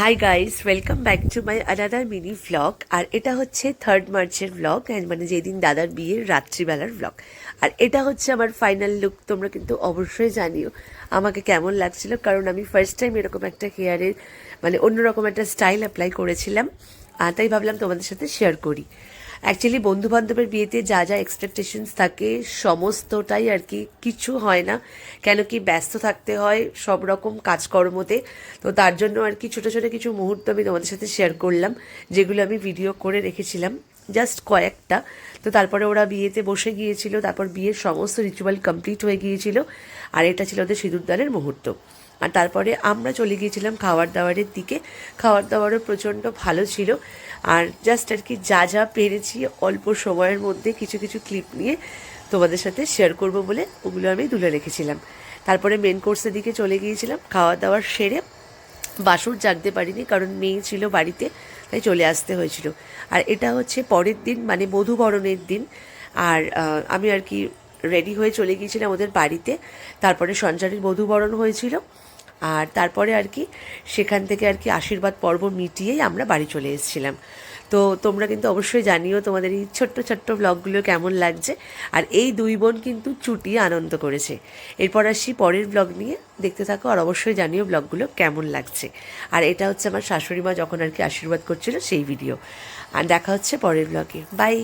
High guys, welcome back to my another mini vlog. আর এটা হচ্ছে 3rd মার্চের ভ্লগ, মানে যেদিন দাদার বিয়ের রাত্রিবেলার ভ্লগ। আর এটা হচ্ছে আমার ফাইনাল লুক। তোমরা কিন্তু অবশ্যই জানিও আমাকে কেমন লাগছিল, কারণ আমি ফার্স্ট টাইম এরকম একটা হেয়ারের অন্যরকম একটা স্টাইল অ্যাপ্লাই করেছিলাম। আর তাই ভাবলাম তোমাদের সাথে শেয়ার করি। অ্যাকচুয়ালি বন্ধু বান্ধবের বিয়েতে যা যা এক্সপেকটেশনস থাকে সমস্তটাই আর কি, কিছু হয় না। কেন কি ব্যস্ত থাকতে হয় সব রকম কাজকর্মতে। তো তার জন্য আর কি ছোটো ছোটো কিছু মুহূর্ত আমি তোমাদের সাথে শেয়ার করলাম, যেগুলো আমি ভিডিও করে রেখেছিলাম, জাস্ট কয়েকটা। তো তারপরে ওরা বিয়েতে বসে গিয়েছিল, তারপর বিয়ের সমস্ত রিচুয়াল কমপ্লিট হয়ে গিয়েছিল, আর এটা ছিল ওদের সিঁদুরদানের মুহূর্ত। আর তারপরে আমরা চলে গিয়েছিলাম খাবার দাবারের দিকে। খাবার দাবারও প্রচণ্ড ভালো ছিল। আর জাস্ট আর কি যা যা পেরেছি অল্প সময়ের মধ্যে কিছু কিছু ক্লিপ নিয়ে তোমাদের সাথে শেয়ার করব বলে ওগুলো আমি তুলে রেখেছিলাম। তারপরে মেন কোর্সের দিকে চলে গিয়েছিলাম। খাওয়া দাওয়ার সেরে বাসুর জাগতে পারিনি, কারণ মেয়ে ছিল বাড়িতে, তাই চলে আসতে হয়েছিল। আর এটা হচ্ছে পরের দিন, মানে বধূবরণের দিন। আর আমি আর কি রেডি হয়ে চলে গিয়েছিলাম ওদের বাড়িতে। তারপরে সঞ্চারীর বধূবরণ হয়েছিল। আর তারপরে আর কি সেখান থেকে আর কি আশীর্বাদ পর্ব মিটিয়েই আমরা বাড়ি চলে এসেছিলাম। তো তোমরা কিন্তু অবশ্যই জানিও তোমাদের এই ছোট্ট ছোট্ট ব্লগগুলো কেমন লাগছে। আর এই দুই বোন কিন্তু চুটিয়ে আনন্দ করেছে। এরপর আসি পরের ব্লগ নিয়ে, দেখতে থাকো আর অবশ্যই জানিও ব্লগগুলো কেমন লাগছে। আর এটা হচ্ছে আমার শাশুড়ি মা যখন আর কি আশীর্বাদ করছিল সেই ভিডিও। আর দেখা হচ্ছে পরের ব্লগে। বাই।